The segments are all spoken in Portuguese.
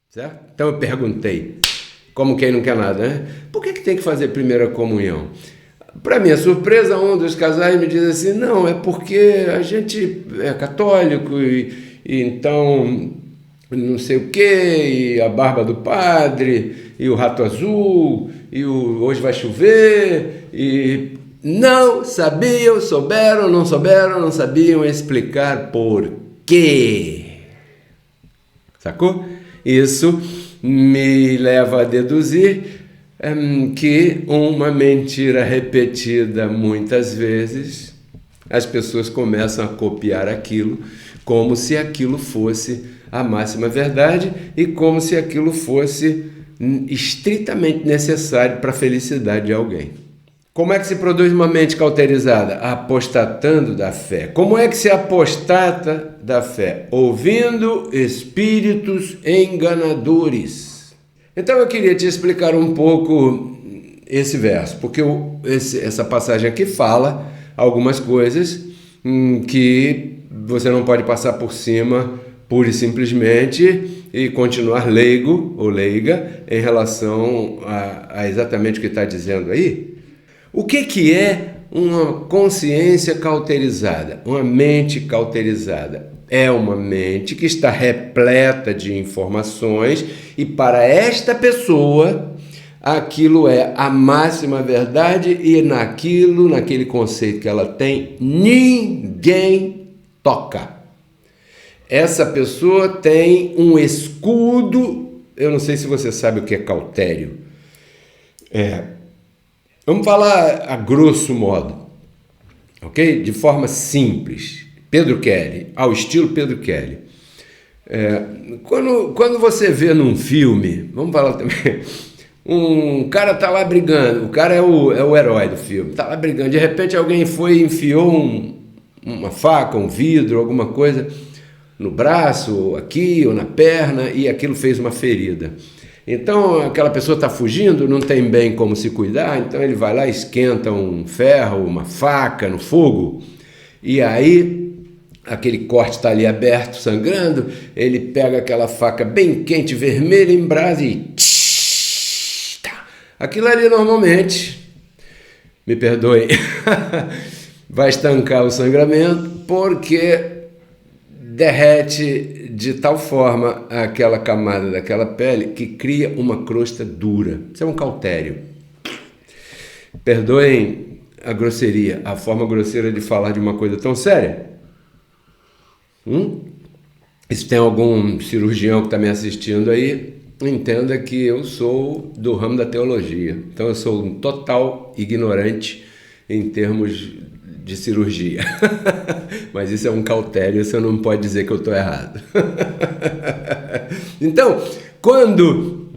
certo? Então eu perguntei, como quem não quer nada, né? Por que tem que fazer primeira comunhão? Para minha surpresa, um dos casais me diz assim, não, é porque a gente é católico e então não sei o que, e a barba do padre, e o rato azul, e o hoje vai chover, e não sabiam, souberam, não sabiam explicar por quê. Sacou? Isso me leva a deduzir que uma mentira repetida muitas vezes, as pessoas começam a copiar aquilo como se aquilo fosse a máxima verdade e como se aquilo fosse estritamente necessário para a felicidade de alguém. Como é que se produz uma mente cauterizada? Apostatando da fé. Como é que se apostata da fé? Ouvindo espíritos enganadores. Então eu queria te explicar um pouco esse verso, porque essa passagem aqui fala algumas coisas que você não pode passar por cima pura e simplesmente e continuar leigo ou leiga em relação a exatamente o que está dizendo aí. O que é uma consciência cauterizada, uma mente cauterizada? É uma mente que está repleta de informações e para esta pessoa aquilo é a máxima verdade e naquele conceito que ela tem, ninguém toca. Essa pessoa tem um escudo, eu não sei se você sabe o que é cautério. Vamos falar a grosso modo, ok? De forma simples. Pedro Kelly, ao estilo Pedro Kelly. Quando você vê num filme, vamos falar também, um cara tá lá brigando, o cara é o herói do filme, tá lá brigando, de repente alguém foi e enfiou uma faca, um vidro, alguma coisa no braço, ou aqui, ou na perna, e aquilo fez uma ferida. Então aquela pessoa está fugindo, não tem bem como se cuidar, então ele vai lá, esquenta um ferro, uma faca no fogo, e aí aquele corte está ali aberto, sangrando, ele pega aquela faca bem quente, vermelha, embrasa e aquilo ali normalmente, me perdoem, vai estancar o sangramento porque derrete de tal forma aquela camada daquela pele que cria uma crosta dura. Isso é um cautério. Perdoem a grosseria, a forma grosseira de falar de uma coisa tão séria. Se tem algum cirurgião que está me assistindo aí, entenda que eu sou do ramo da teologia. Então eu sou um total ignorante em termos de cirurgia. Mas isso é um cautério, você não pode dizer que eu estou errado. Então, quando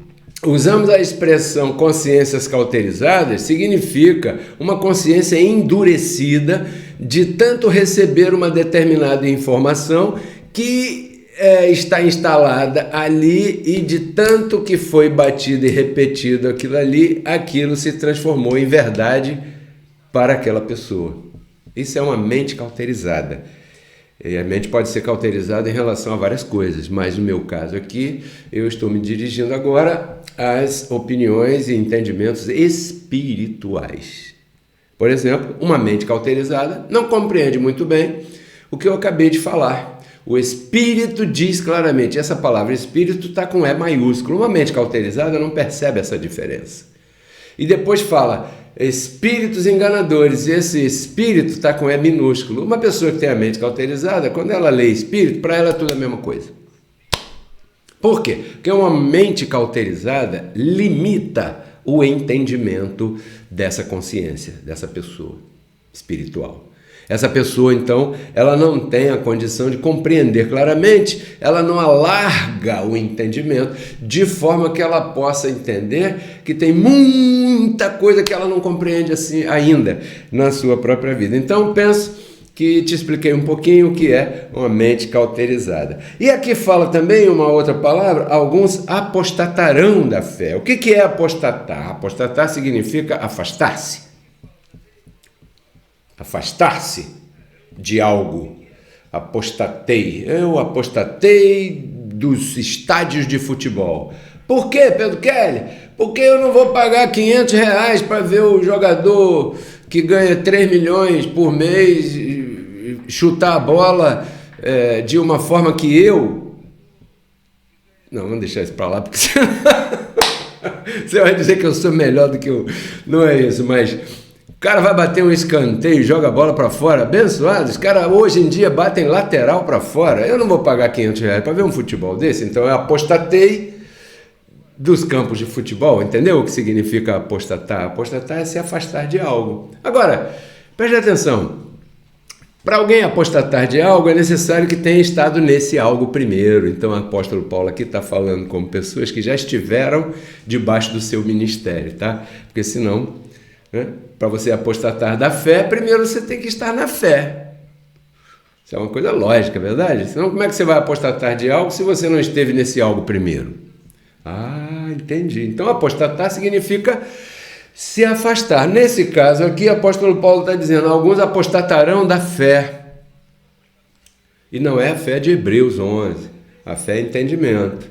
usamos a expressão consciências cauterizadas, significa uma consciência endurecida de tanto receber uma determinada informação que está instalada ali e de tanto que foi batido e repetido aquilo ali, aquilo se transformou em verdade para aquela pessoa. Isso é uma mente cauterizada. E a mente pode ser cauterizada em relação a várias coisas, mas no meu caso aqui, eu estou me dirigindo agora às opiniões e entendimentos espirituais. Por exemplo, uma mente cauterizada não compreende muito bem o que eu acabei de falar. O espírito diz claramente, essa palavra espírito está com E maiúsculo. Uma mente cauterizada não percebe essa diferença. E depois fala espíritos enganadores, e esse espírito está com E minúsculo. Uma pessoa que tem a mente cauterizada, quando ela lê espírito, para ela é tudo a mesma coisa. Por quê? Porque uma mente cauterizada limita o entendimento dessa consciência, dessa pessoa espiritual. Essa pessoa, então, ela não tem a condição de compreender claramente, ela não alarga o entendimento de forma que ela possa entender que tem muita coisa que ela não compreende assim ainda na sua própria vida. Então, penso que te expliquei um pouquinho o que é uma mente cauterizada. E aqui fala também uma outra palavra, alguns apostatarão da fé. O que é apostatar? Apostatar significa afastar-se. Afastar-se de algo. Apostatei. Eu apostatei dos estádios de futebol. Por quê, Pedro Kelly? Porque eu não vou pagar R$ 500 para ver o jogador que ganha 3 milhões por mês chutar a bola de uma forma que eu... Não, vamos deixar isso para lá, porque você vai dizer que eu sou melhor do que eu... Não é isso, mas... O cara vai bater um escanteio e joga a bola para fora, abençoado. Os caras hoje em dia batem lateral para fora. Eu não vou pagar R$ 500 para ver um futebol desse, então eu apostatei dos campos de futebol. Entendeu o que significa apostatar? Apostatar é se afastar de algo. Agora, preste atenção. Para alguém apostatar de algo, é necessário que tenha estado nesse algo primeiro. Então, o apóstolo Paulo aqui está falando como pessoas que já estiveram debaixo do seu ministério, tá? Porque senão... Para você apostatar da fé, primeiro você tem que estar na fé. Isso é uma coisa lógica, verdade? Senão, como é que você vai apostatar de algo se você não esteve nesse algo primeiro? Ah, entendi. Então, apostatar significa se afastar. Nesse caso aqui, o apóstolo Paulo está dizendo, alguns apostatarão da fé. E não é a fé de Hebreus 11. A fé é entendimento.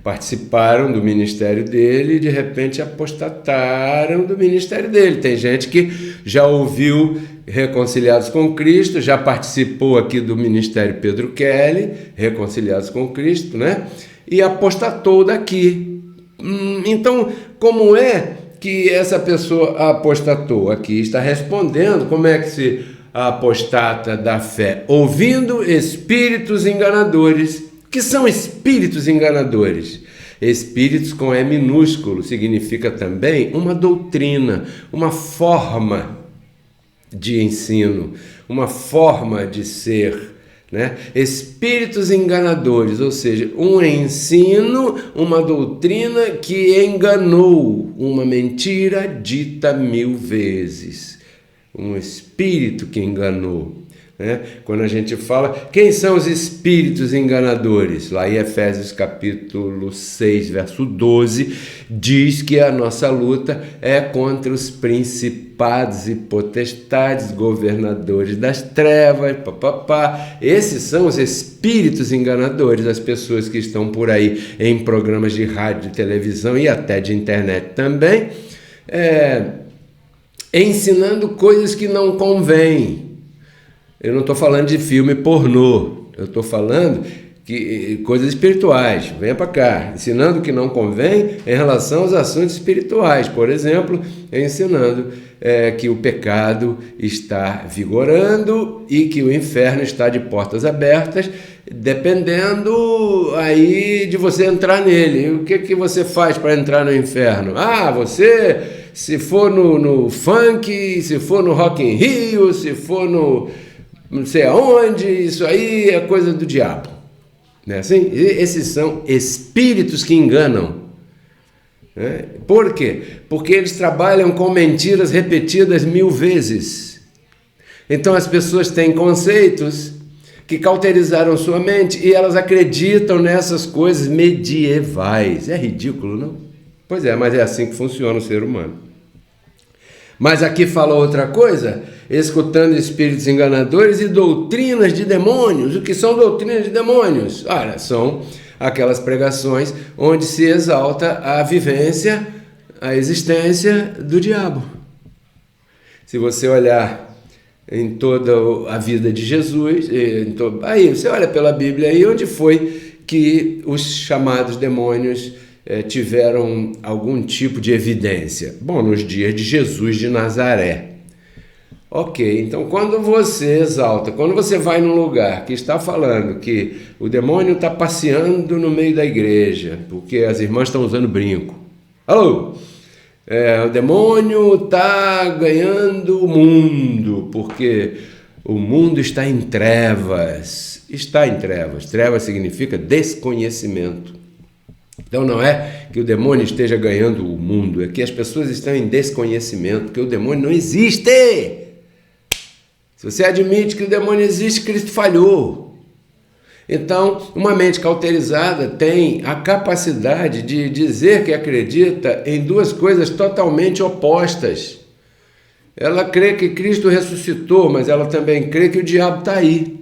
Participaram do ministério dele e de repente apostataram do ministério dele. Tem gente que já ouviu Reconciliados com Cristo, já participou aqui do ministério Pedro Kelly, Reconciliados com Cristo, né? E apostatou daqui. Então, como é que essa pessoa apostatou? Aqui está respondendo como é que se apostata da fé. Ouvindo espíritos enganadores. Que são espíritos enganadores? Espíritos com E minúsculo significa também uma doutrina, uma forma de ensino, uma forma de ser, né? Espíritos enganadores, ou seja, um ensino, uma doutrina que enganou, uma mentira dita 1000 vezes. Um espírito que enganou. Quando a gente fala, quem são os espíritos enganadores? Lá em Efésios capítulo 6, verso 12, diz que a nossa luta é contra os principados e potestades, governadores das trevas, papapá. Esses são os espíritos enganadores, as pessoas que estão por aí em programas de rádio, de televisão e até de internet também, ensinando coisas que não convêm. Eu não estou falando de filme pornô, eu estou falando que coisas espirituais. Venha para cá, ensinando o que não convém em relação aos assuntos espirituais. Por exemplo, ensinando que o pecado está vigorando e que o inferno está de portas abertas, dependendo aí de você entrar nele. O que você faz para entrar no inferno? Você, se for no funk, se for no Rock in Rio, se for no... não sei aonde, isso aí é coisa do diabo. Não é assim? Esses são espíritos que enganam. Por quê? Porque eles trabalham com mentiras repetidas 1000 vezes. Então as pessoas têm conceitos que cauterizaram sua mente e elas acreditam nessas coisas medievais. É ridículo, não? Pois é, mas é assim que funciona o ser humano. Mas aqui fala outra coisa, escutando espíritos enganadores e doutrinas de demônios. O que são doutrinas de demônios? Olha, são aquelas pregações onde se exalta a vivência, a existência do diabo. Se você olhar em toda a vida de Jesus, aí você olha pela Bíblia aí, onde foi que os chamados demônios tiveram algum tipo de evidência? Bom, nos dias de Jesus de Nazaré. Ok, então quando você exalta, quando você vai num lugar que está falando que o demônio está passeando no meio da igreja, porque as irmãs estão usando brinco. Alô? O demônio está ganhando o mundo, porque o mundo está em trevas. Está em trevas. Trevas significa desconhecimento. Então não é que o demônio esteja ganhando o mundo, é que as pessoas estão em desconhecimento, porque o demônio não existe. Se você admite que o demônio existe, Cristo falhou. Então, uma mente cauterizada tem a capacidade de dizer que acredita em duas coisas totalmente opostas. Ela crê que Cristo ressuscitou, mas ela também crê que o diabo está aí.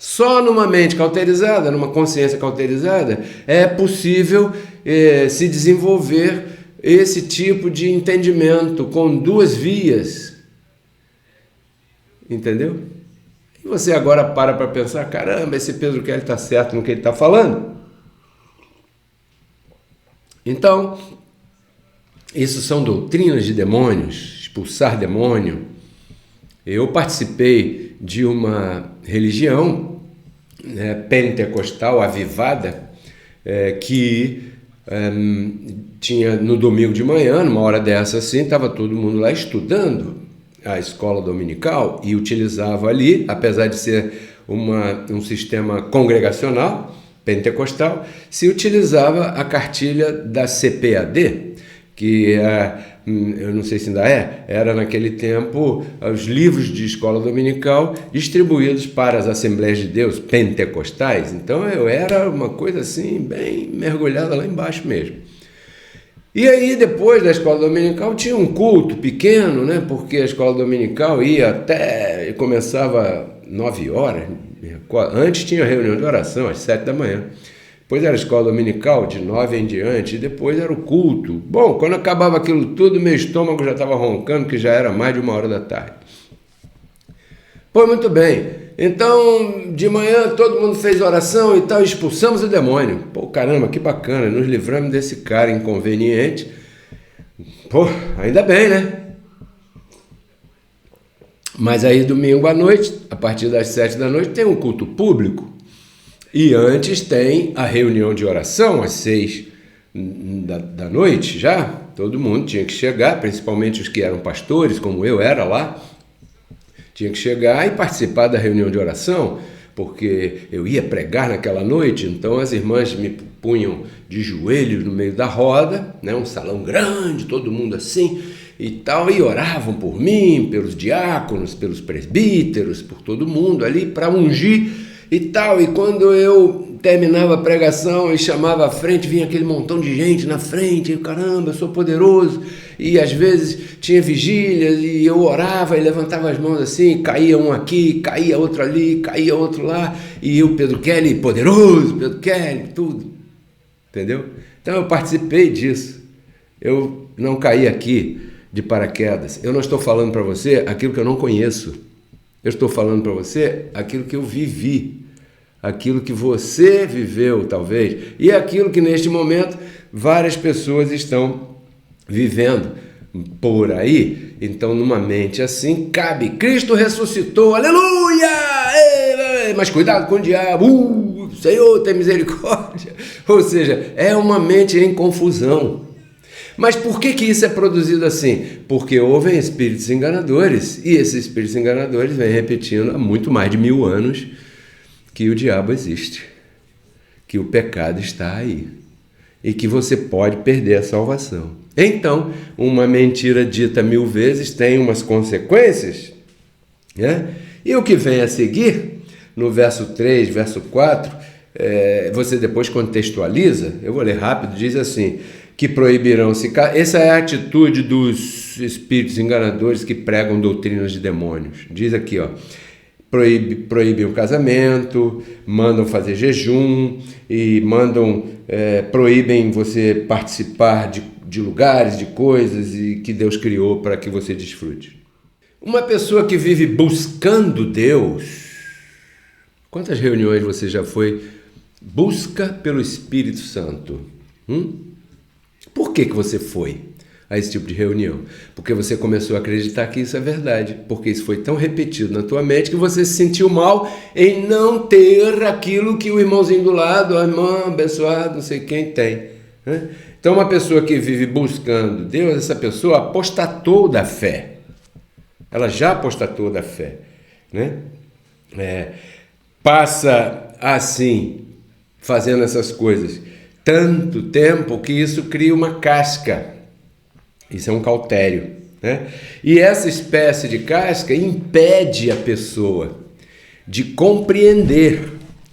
Só numa mente cauterizada, numa consciência cauterizada, é possível se desenvolver esse tipo de entendimento com duas vias. Entendeu? E você agora para pensar, caramba, esse Pedro Kelly está certo no que ele está falando? Então, isso são doutrinas de demônios, expulsar demônio. Eu participei de uma religião pentecostal avivada que tinha no domingo de manhã, numa hora dessa assim, estava todo mundo lá estudando a escola dominical e utilizava ali, apesar de ser um sistema congregacional, pentecostal, se utilizava a cartilha da CPAD, que eu não sei se ainda era naquele tempo os livros de escola dominical distribuídos para as Assembleias de Deus pentecostais. Então eu era uma coisa assim, bem mergulhada lá embaixo mesmo. E aí depois da escola dominical tinha um culto pequeno, né? Porque a escola dominical ia até, começava 9 horas, antes tinha reunião de oração às 7 da manhã. Depois era a escola dominical, de 9 em diante, e depois era o culto. Bom, quando acabava aquilo tudo, meu estômago já estava roncando, que já era mais de 1 hora da tarde. Pois muito bem, então de manhã todo mundo fez oração e tal, expulsamos o demônio. Pô, caramba, que bacana, nos livramos desse cara inconveniente. Pô, ainda bem, né? Mas aí domingo à noite, a partir das 7 da noite, tem um culto público. E antes tem a reunião de oração, às 6 da noite já. Todo mundo tinha que chegar, principalmente os que eram pastores, como eu era lá. Tinha que chegar e participar da reunião de oração, porque eu ia pregar naquela noite, então as irmãs me punham de joelhos no meio da roda, né, um salão grande, todo mundo assim e tal, e oravam por mim, pelos diáconos, pelos presbíteros, por todo mundo ali para ungir e tal. E quando eu terminava a pregação e chamava à frente, vinha aquele montão de gente na frente, e caramba, eu sou poderoso. E às vezes tinha vigília e eu orava e levantava as mãos assim, caía um aqui, caía outro ali, caía outro lá, e eu, Pedro Kelly, poderoso, Pedro Kelly, tudo. Entendeu? Então eu participei disso. Eu não caí aqui de paraquedas. Eu não estou falando para você aquilo que eu não conheço. Eu estou falando para você aquilo que eu vivi, aquilo que você viveu, talvez, e aquilo que neste momento várias pessoas estão vivendo por aí. Então, numa mente assim, cabe, Cristo ressuscitou, aleluia! Mas cuidado com o diabo, Senhor, tem misericórdia. Ou seja, é uma mente em confusão. Mas por que isso é produzido assim? Porque houve espíritos enganadores, e esses espíritos enganadores vêm repetindo há muito mais de 1000 anos que o diabo existe, que o pecado está aí, e que você pode perder a salvação. Então, uma mentira dita 1000 vezes tem umas consequências, né? E o que vem a seguir, no verso 3, verso 4, você depois contextualiza, eu vou ler rápido, diz assim, que proibirão se casar. Essa é a atitude dos espíritos enganadores que pregam doutrinas de demônios. Diz aqui, ó, proíbem o casamento, mandam fazer jejum e proíbem você participar de lugares, de coisas e que Deus criou para que você desfrute. Uma pessoa que vive buscando Deus, quantas reuniões você já foi? Busca pelo Espírito Santo. Por que você foi a esse tipo de reunião? Porque você começou a acreditar que isso é verdade, porque isso foi tão repetido na tua mente que você se sentiu mal em não ter aquilo que o irmãozinho do lado, a irmã abençoada, não sei quem tem, né? Então uma pessoa que vive buscando Deus, essa pessoa apostatou da fé, ela já apostatou da fé, né? Passa assim, fazendo essas coisas tanto tempo que isso cria uma casca. Isso é um cautério, né? E essa espécie de casca impede a pessoa de compreender,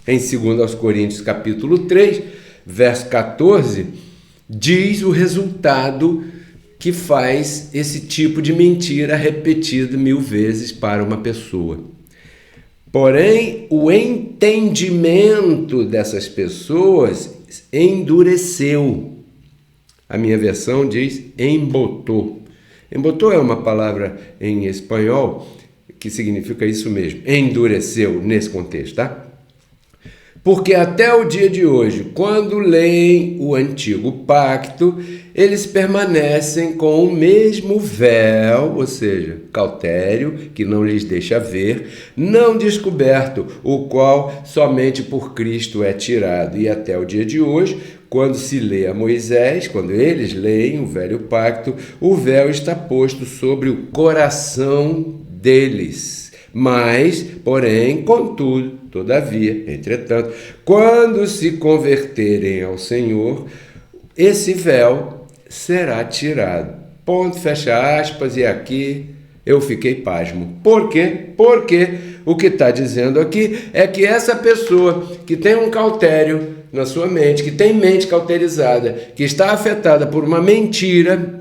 em 2 Coríntios capítulo 3, verso 14, diz o resultado que faz esse tipo de mentira repetida 1000 vezes para uma pessoa. Porém, o entendimento dessas pessoas endureceu. A minha versão diz embotou. Embotou é uma palavra em espanhol que significa isso mesmo, endureceu nesse contexto, tá? Porque até o dia de hoje, quando leem o Antigo Pacto, eles permanecem com o mesmo véu, ou seja, cautério, que não lhes deixa ver, não descoberto, o qual somente por Cristo é tirado. E até o dia de hoje, quando se lê a Moisés, quando eles leem o Velho Pacto, o véu está posto sobre o coração deles. Mas, porém, contudo, todavia, entretanto, quando se converterem ao Senhor, esse véu será tirado. Ponto, fecha aspas, e aqui eu fiquei pasmo. Por quê? Porque o que está dizendo aqui é que essa pessoa que tem um cautério na sua mente, que tem mente cauterizada, que está afetada por uma mentira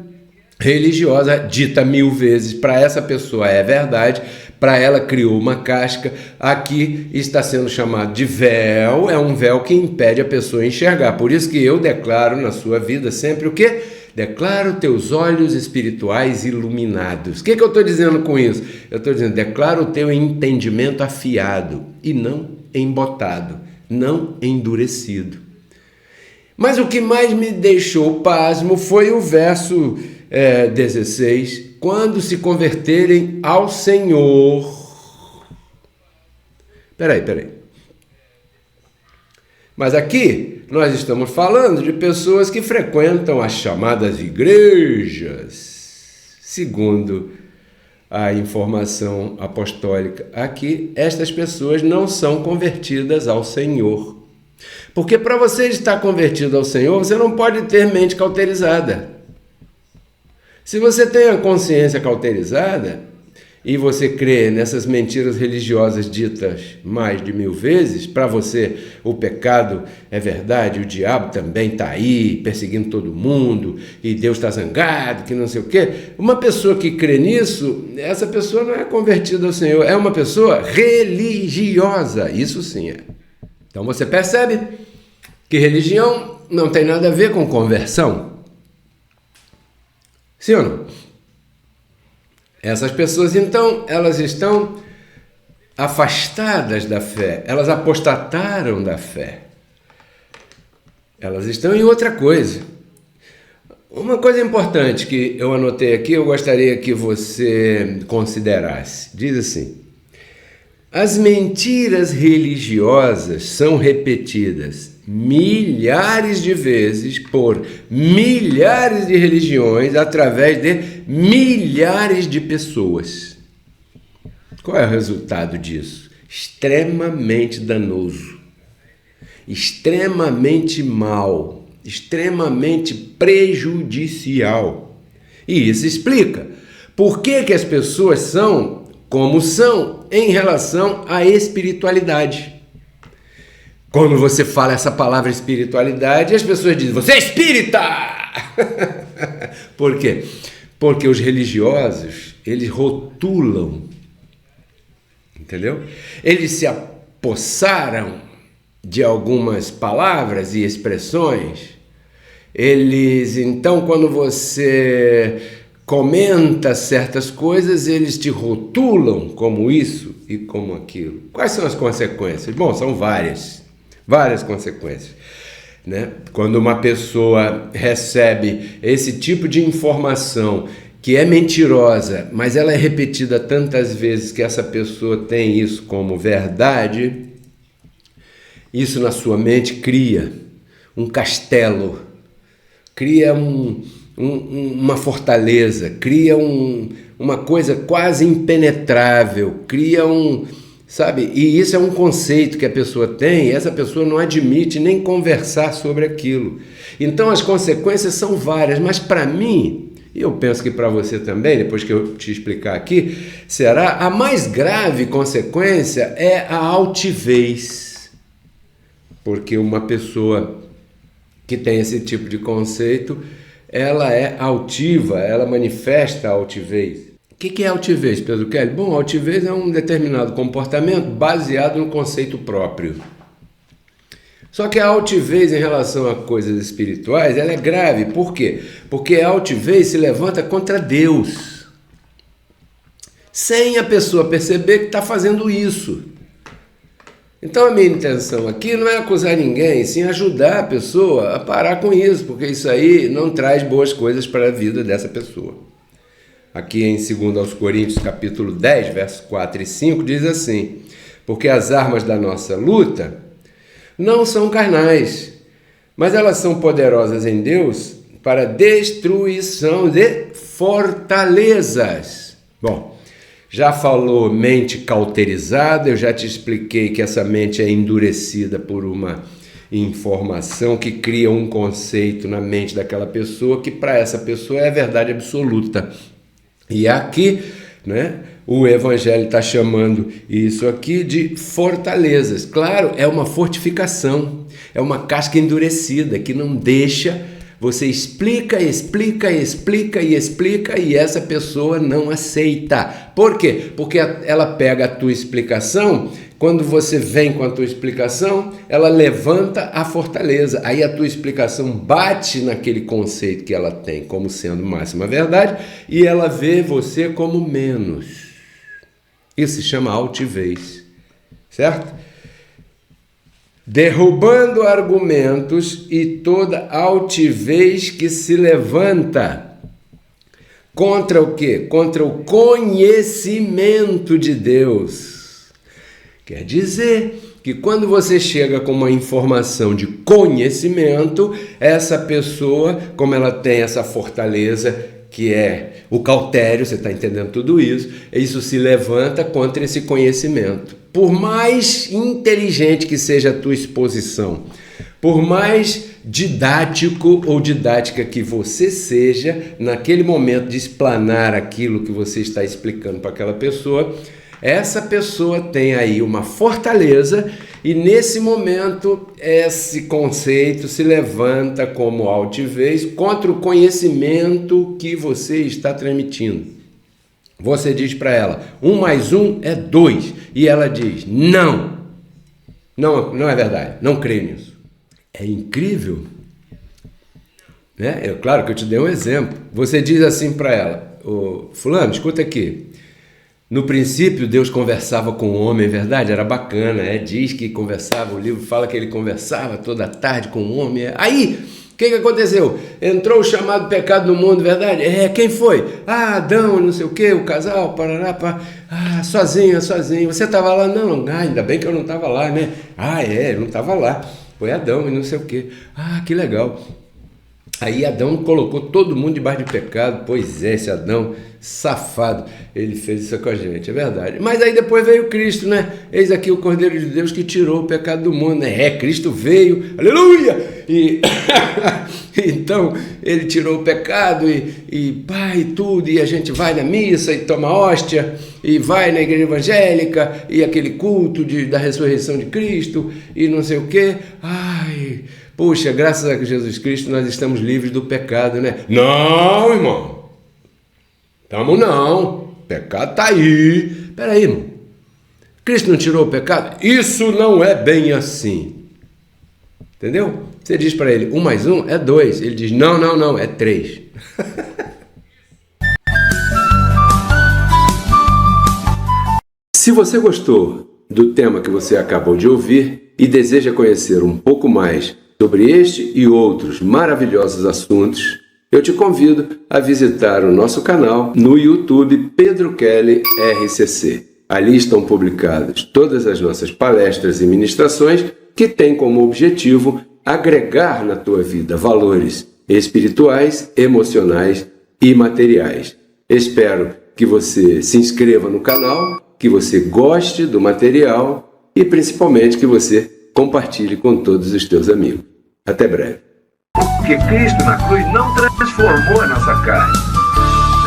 religiosa dita 1000 vezes, para essa pessoa é verdade, para ela criou uma casca, aqui está sendo chamado de véu, é um véu que impede a pessoa enxergar. Por isso que eu declaro na sua vida sempre o quê? Declaro teus olhos espirituais iluminados. O que eu estou dizendo com isso? Eu estou dizendo, declaro o teu entendimento afiado e não embotado, não endurecido. Mas o que mais me deixou pasmo foi o verso 16, quando se converterem ao Senhor. Peraí. Mas aqui nós estamos falando de pessoas que frequentam as chamadas igrejas. Segundo a informação apostólica aqui, estas pessoas não são convertidas ao Senhor. Porque para você estar convertido ao Senhor, você não pode ter mente cauterizada. Se você tem a consciência cauterizada e você crê nessas mentiras religiosas ditas mais de 1000 vezes, para você o pecado é verdade, o diabo também está aí perseguindo todo mundo e Deus está zangado, que não sei o quê. Uma pessoa que crê nisso, essa pessoa não é convertida ao Senhor, é uma pessoa religiosa, isso sim é. Então você percebe que religião não tem nada a ver com conversão. Sim ou não? Essas pessoas, então, elas estão afastadas da fé, elas apostataram da fé. Elas estão em outra coisa. Uma coisa importante que eu anotei aqui, eu gostaria que você considerasse. Diz assim: as mentiras religiosas são repetidas milhares de vezes por milhares de religiões através de milhares de pessoas. Qual é o resultado disso? Extremamente danoso, extremamente mal, extremamente prejudicial. E isso explica por que as pessoas são como são em relação à espiritualidade. Quando você fala essa palavra espiritualidade, as pessoas dizem, você é espírita! Por quê? Porque os religiosos, eles rotulam, entendeu? Eles se apossaram de algumas palavras e expressões. Eles, então, quando você comenta certas coisas, eles te rotulam como isso e como aquilo. Quais são as consequências? Bom, são várias consequências, né? Quando uma pessoa recebe esse tipo de informação que é mentirosa, mas ela é repetida tantas vezes que essa pessoa tem isso como verdade, isso na sua mente cria um castelo, cria uma fortaleza, cria uma coisa quase impenetrável, cria sabe? E isso é um conceito que a pessoa tem, e essa pessoa não admite nem conversar sobre aquilo. Então as consequências são várias, mas para mim, e eu penso que para você também, depois que eu te explicar aqui, será a mais grave consequência é a altivez. Porque uma pessoa que tem esse tipo de conceito, ela é altiva, ela manifesta a altivez. que é altivez, Pedro Kelly? Bom, altivez é um determinado comportamento baseado no conceito próprio. Só que a altivez em relação a coisas espirituais, ela é grave. Por quê? Porque a altivez se levanta contra Deus, sem a pessoa perceber que está fazendo isso. Então a minha intenção aqui não é acusar ninguém, sim ajudar a pessoa a parar com isso, porque isso aí não traz boas coisas para a vida dessa pessoa. Aqui em 2 Coríntios capítulo 10, versos 4 e 5, diz assim: porque as armas da nossa luta não são carnais, mas elas são poderosas em Deus para destruição de fortalezas. Bom, já falou mente cauterizada, eu já te expliquei que essa mente é endurecida por uma informação que cria um conceito na mente daquela pessoa que para essa pessoa é a verdade absoluta. E aqui, né, o Evangelho está chamando isso aqui de fortalezas. Claro, é uma fortificação, é uma casca endurecida que não deixa, você explica e essa pessoa não aceita. Por quê? Porque ela pega a tua explicação, quando você vem com a tua explicação, ela levanta a fortaleza. Aí a tua explicação bate naquele conceito que ela tem como sendo máxima verdade e ela vê você como menos. Isso se chama altivez, certo? Derrubando argumentos e toda altivez que se levanta contra o quê? Contra o conhecimento de Deus. Quer dizer que quando você chega com uma informação de conhecimento, essa pessoa, como ela tem essa fortaleza, que é o cautério, você está entendendo tudo isso se levanta contra esse conhecimento. Por mais inteligente que seja a tua exposição, por mais didático ou didática que você seja, naquele momento de explanar aquilo que você está explicando para aquela pessoa, essa pessoa tem aí uma fortaleza e nesse momento esse conceito se levanta como altivez contra o conhecimento que você está transmitindo. Você diz para ela, 1 mais 1 é 2 e ela diz, não é verdade, não creio nisso. É incrível, né? Claro que eu te dei um exemplo. Você diz assim para ela, fulano, escuta aqui. No princípio, Deus conversava com o homem, verdade? Era bacana, diz que conversava, o livro fala que ele conversava toda tarde com o homem. Aí, o que aconteceu? Entrou o chamado pecado no mundo, verdade? Quem foi? Adão, não sei o quê, o casal, parará, sozinho. Você estava lá? Não, ainda bem que eu não estava lá, né? Eu não estava lá. Foi Adão e não sei o quê. Que legal. Aí Adão colocou todo mundo debaixo de pecado. Pois é, esse Adão safado, ele fez isso com a gente, é verdade. Mas aí depois veio Cristo, né? Eis aqui o Cordeiro de Deus que tirou o pecado do mundo, né? Cristo veio, aleluia! E então ele tirou o pecado e tudo, e a gente vai na missa e toma hóstia, e vai na igreja evangélica, e aquele culto da ressurreição de Cristo, e não sei o quê. Puxa, graças a Jesus Cristo nós estamos livres do pecado, né? Não, irmão. Estamos não. O pecado está aí. Espera aí, irmão. Cristo não tirou o pecado? Isso não é bem assim. Entendeu? Você diz para ele, 1 mais 1 é 2. Ele diz, não, é 3. Se você gostou do tema que você acabou de ouvir e deseja conhecer um pouco mais sobre este e outros maravilhosos assuntos, eu te convido a visitar o nosso canal no YouTube Pedro Kelly RCC. Ali estão publicadas todas as nossas palestras e ministrações que têm como objetivo agregar na tua vida valores espirituais, emocionais e materiais. Espero que você se inscreva no canal, que você goste do material e principalmente que você compartilhe com todos os teus amigos. Até breve. Porque Cristo na cruz não transformou a nossa carne,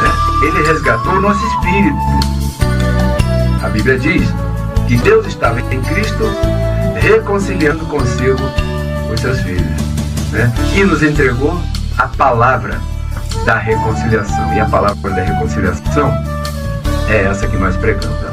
né? Ele resgatou o nosso espírito. A Bíblia diz que Deus estava em Cristo reconciliando consigo os seus filhos, né? E nos entregou a palavra da reconciliação. E a palavra da reconciliação é essa que nós pregamos.